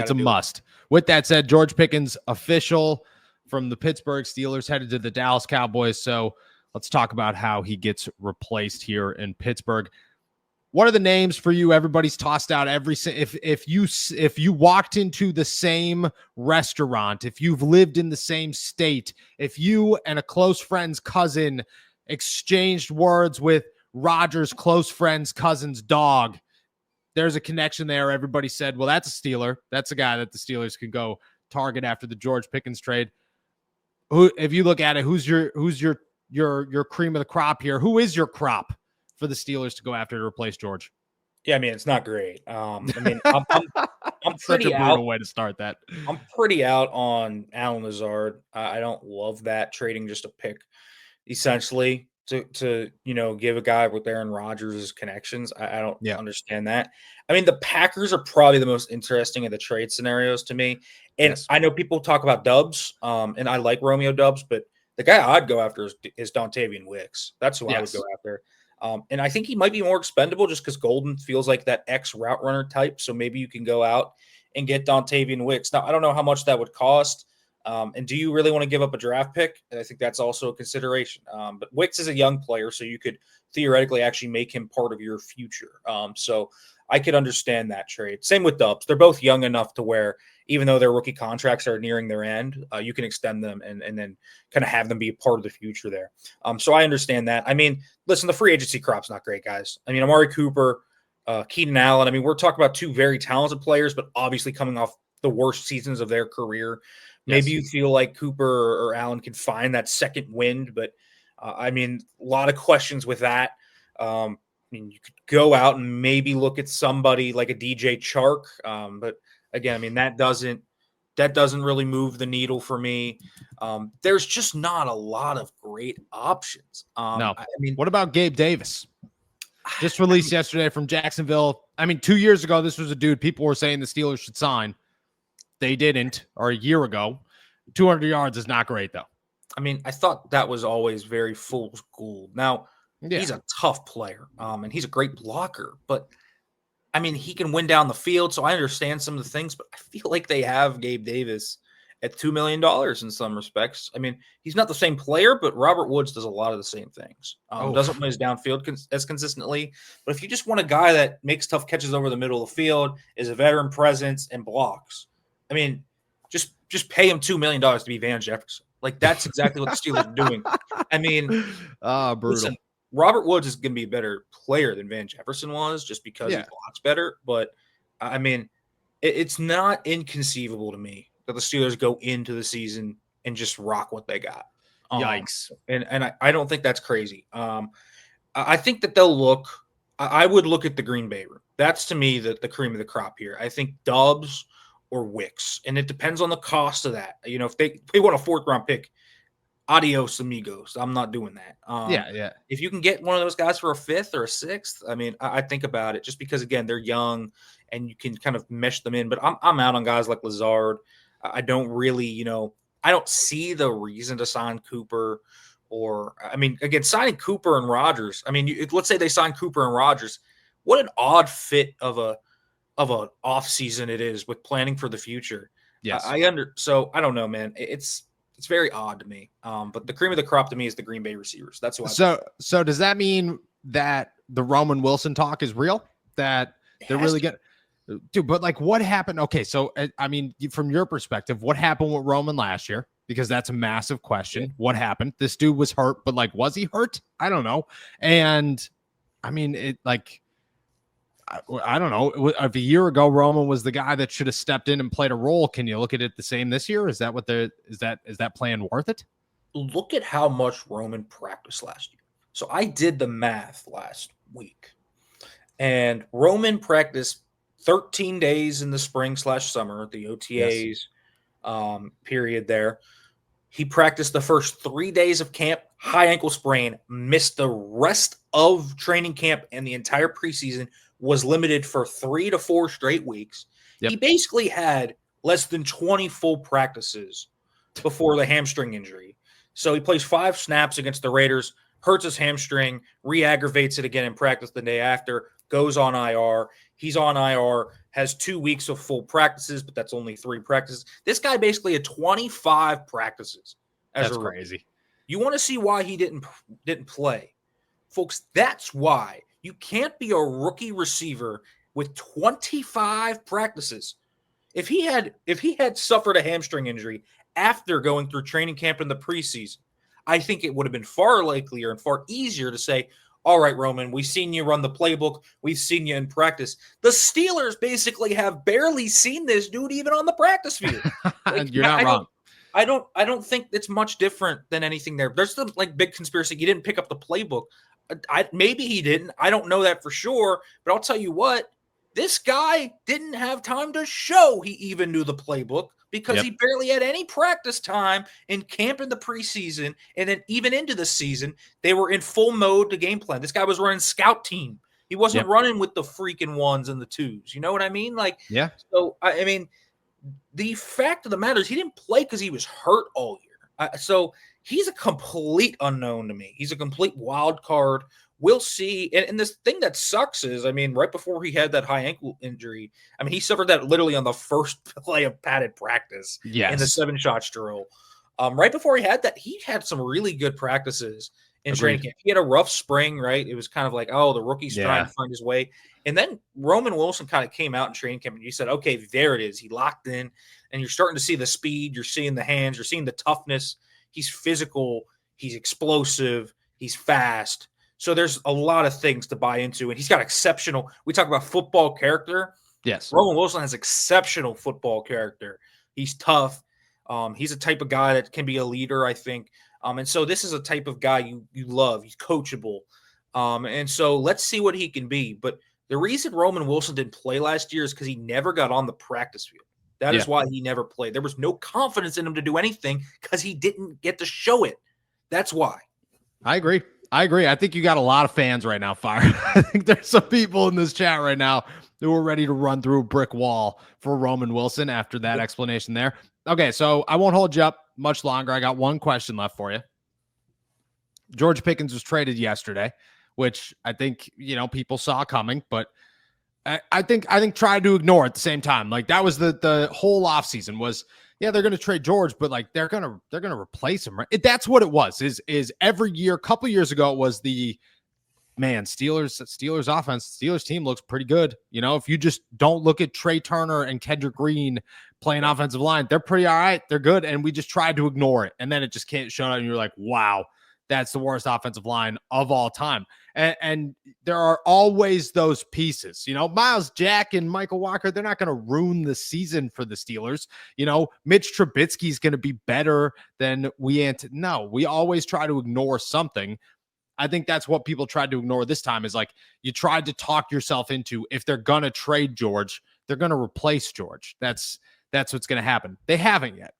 It's a must. With that said, George Pickens, official from the Pittsburgh Steelers, headed to the Dallas Cowboys. So let's talk about how he gets replaced here in Pittsburgh. What are the names for you? Everybody's tossed out if you walked into the same restaurant, if you've lived in the same state, if you and a close friend's cousin exchanged words with Rodgers' close friend's cousin's dog, there's a connection there. Everybody said, well, that's a Steeler. That's a guy that the Steelers can go target after the George Pickens trade. Who, if you look at it, who's your cream of the crop here? Who is your crop for the Steelers to go after to replace George? Yeah, I mean, it's not great. I'm pretty such a brutal way to start that. I'm pretty out on Allen Lazard. I don't love that, trading just a pick, essentially, to give a guy with Aaron Rodgers' connections. I don't understand that. I mean, the Packers are probably the most interesting of the trade scenarios to me. And I know people talk about Dubs, and I like Romeo Dubs, but the guy I'd go after is Dontavian Wicks. That's who I would go after. And I think he might be more expendable just because Golden feels like that X route runner type. So maybe you can go out and get Dontavian Wicks. Now, I don't know how much that would cost. And do you really want to give up a draft pick? I think that's also a consideration. But Wicks is a young player, so you could theoretically actually make him part of your future. So I could understand that trade. Same with Dubs. They're both young enough to where even though their rookie contracts are nearing their end, you can extend them and then kind of have them be a part of the future there. So I understand that. I mean, listen, the free agency crop's not great, guys. I mean, Amari Cooper, Keenan Allen. I mean, we're talking about two very talented players, but obviously coming off the worst seasons of their career. Maybe you feel like Cooper or Allen can find that second wind, but I mean, a lot of questions with that. I mean, you could go out and maybe look at somebody like a DJ Chark, but again, I mean, that doesn't really move the needle for me. There's just not a lot of great options. No. I mean, what about Gabe Davis? Just released yesterday from Jacksonville. I mean, 2 years ago, this was a dude people were saying the Steelers should sign. They didn't, or a year ago. 200 yards is not great, though. I mean, I thought that was always very fool's gold. Now, he's a tough player, and he's a great blocker, but I mean, he can win down the field, so I understand some of the things, but I feel like they have Gabe Davis at $2 million in some respects. I mean, he's not the same player, but Robert Woods does a lot of the same things. Doesn't play his downfield as consistently, but if you just want a guy that makes tough catches over the middle of the field, is a veteran presence, and blocks, I mean, just pay him $2 million to be Van Jefferson. Like, that's exactly what the Steelers are doing. I mean, brutal. Listen, Robert Woods is going to be a better player than Van Jefferson was just because he blocks better. But, I mean, it's not inconceivable to me that the Steelers go into the season and just rock what they got. Yikes. And I don't think that's crazy. I think that they'll look – I would look at the Green Bay room. That's, to me, the cream of the crop here. I think Dubs or Wicks, and it depends on the cost of that. You know, if they want a fourth-round pick, adios amigos. I'm not doing that. If you can get one of those guys for a fifth or a sixth, I mean, I think about it just because, again, they're young and you can kind of mesh them in. But I'm out on guys like Lazard. I don't really, I don't see the reason to sign Cooper or, I mean, again, signing Cooper and Rodgers. I mean, let's say they sign Cooper and Rodgers. What an odd fit of an off season it is with planning for the future. Yes. So I don't know, man. It's very odd to me. But the cream of the crop to me is the Green Bay receivers. That's what. So does that mean that the Roman Wilson talk is real? That they're really good, dude? But like, what happened? Okay, so I mean, from your perspective, what happened with Roman last year? Because that's a massive question. Yeah. What happened? This dude was hurt, but like, was he hurt? I don't know. And I mean, it like. I don't know. If a year ago Roman was the guy that should have stepped in and played a role, can you look at it the same this year? Is that plan worth it? Look at how much Roman practiced last year. So I did the math last week, and Roman practiced 13 days in the spring/summer, the OTAs period there. He practiced the first 3 days of camp, high ankle sprain, missed the rest of training camp and the entire preseason, was limited for 3 to 4 straight weeks. Yep. He basically had less than 20 full practices before the hamstring injury. So he plays 5 snaps against the Raiders, hurts his hamstring, re-aggravates it again in practice the day after, goes on IR. He's on IR, has 2 weeks of full practices, but that's only 3 practices. This guy basically had 25 practices as that's a rookie. Crazy. You want to see why he didn't play. Folks, that's why. You can't be a rookie receiver with 25 practices. If he had suffered a hamstring injury after going through training camp in the preseason, I think it would have been far likelier and far easier to say, all right, Roman, we've seen you run the playbook. We've seen you in practice. The Steelers basically have barely seen this dude even on the practice field. Like, You're not wrong. I don't think it's much different than anything there. There's some like big conspiracy. He didn't pick up the playbook. Maybe he didn't. I don't know that for sure. But I'll tell you what, this guy didn't have time to show he even knew the playbook because he barely had any practice time in camp in the preseason. And then even into the season, they were in full mode to game plan. This guy was running scout team. He wasn't running with the freaking 1s and the 2s. You know what I mean? Like, so, I mean, the fact of the matter is he didn't play because he was hurt all year. So he's a complete unknown to me. He's a complete wild card. We'll see. And this thing that sucks is, I mean, right before he had that high ankle injury, I mean, he suffered that literally on the first play of padded practice in the 7-shot drill. Right before he had that, he had some really good practices in training camp. He had a rough spring, right? It was kind of like, oh, the rookie's trying to find his way. And then Roman Wilson kind of came out in training camp and you said, okay, there it is. He locked in and you're starting to see the speed. You're seeing the hands. You're seeing the toughness. He's physical. He's explosive. He's fast. So there's a lot of things to buy into. And he's got exceptional – we talk about football character. Yes. Roman Wilson has exceptional football character. He's tough. He's a type of guy that can be a leader, I think. And so this is a type of guy you love. He's coachable. And so let's see what he can be. But the reason Roman Wilson didn't play last year is because he never got on the practice field. That is why he never played. There was no confidence in him to do anything because he didn't get to show it. That's why. I agree. I think you got a lot of fans right now fired. I think there's some people in this chat right now who are ready to run through a brick wall for Roman Wilson after that explanation there. Okay, so I won't hold you up much longer. I got one question left for you. George Pickens was traded yesterday, which I think, people saw coming, but I think tried to ignore at the same time. Like that was the whole offseason was, they're going to trade George, but like they're going to replace him. Right? That's what it was. Is every year, a couple years ago, it was the Steelers offense, Steelers team looks pretty good. If you just don't look at Trey Turner and Kendrick Green playing offensive line, they're pretty all right. They're good, and we just tried to ignore it, and then it just can't show up, and you're like, wow. That's the worst offensive line of all time. And there are always those pieces. Miles Jack and Michael Walker, they're not going to ruin the season for the Steelers. Mitch Trubisky is going to be better than No, we always try to ignore something. I think that's what people tried to ignore this time is like you tried to talk yourself into if they're going to trade George, they're going to replace George. That's what's going to happen. They haven't yet.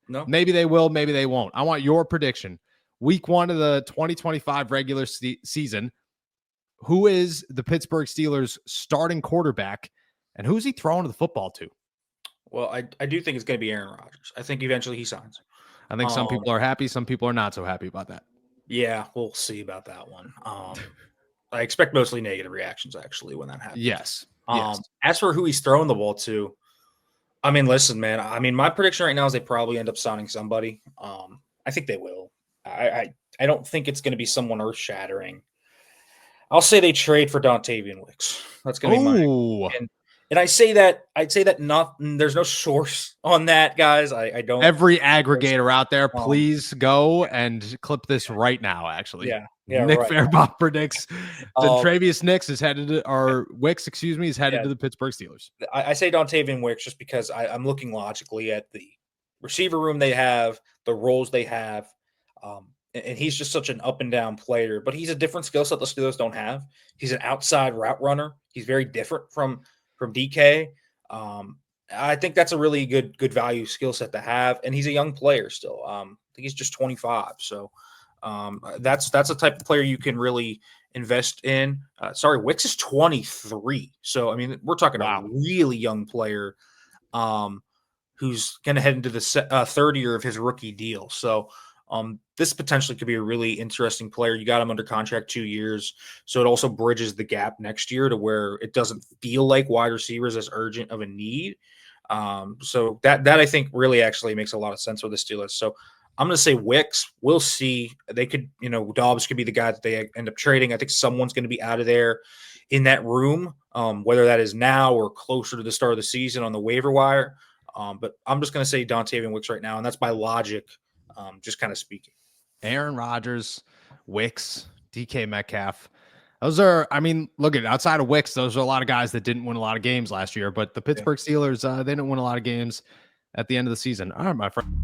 No. Maybe they will, maybe they won't. I want your prediction. Week 1 of the 2025 regular season, who is the Pittsburgh Steelers starting quarterback, and who's he throwing the football to? Well, I do think it's going to be Aaron Rodgers. I think eventually he signs. I think some people are happy, some people are not so happy about that. Yeah, we'll see about that one. I expect mostly negative reactions, actually, when that happens. Yes. As for who he's throwing the ball to, I mean, listen, man. I mean, my prediction right now is they probably end up signing somebody. I think they will. I don't think it's going to be someone earth-shattering. I'll say they trade for Dontavian Wicks. That's going to be mine. And I say that there's no source on that, guys. I don't. Every aggregator out there, please go and clip this right now. Actually, Nick Fairbaugh predicts Travius Wicks is headed to the Pittsburgh Steelers. I say Dontavian Wicks just because I'm looking logically at the receiver room they have, the roles they have. And he's just such an up and down player, but he's a different skill set the Steelers don't have. He's an outside route runner. He's very different from DK. I think that's a really good value skill set to have. And he's a young player still. I think he's just 25. So that's a type of player you can really invest in. Wicks is 23. So, I mean, we're talking a really young player who's going to head into the third year of his rookie deal. So, This potentially could be a really interesting player. You got him under contract 2 years, so it also bridges the gap next year to where it doesn't feel like wide receivers as urgent of a need. So that I think really actually makes a lot of sense for the Steelers. So I'm going to say Wicks. We'll see. They could, Dobbs could be the guy that they end up trading. I think someone's going to be out of there in that room, whether that is now or closer to the start of the season on the waiver wire. But I'm just going to say Dontavian Wicks right now, and that's by logic, just kind of speaking. Aaron Rodgers, Wicks, DK Metcalf. Those are, I mean, look at outside of Wicks, those are a lot of guys that didn't win a lot of games last year. But the Pittsburgh Steelers, they didn't win a lot of games at the end of the season. All right, my friend.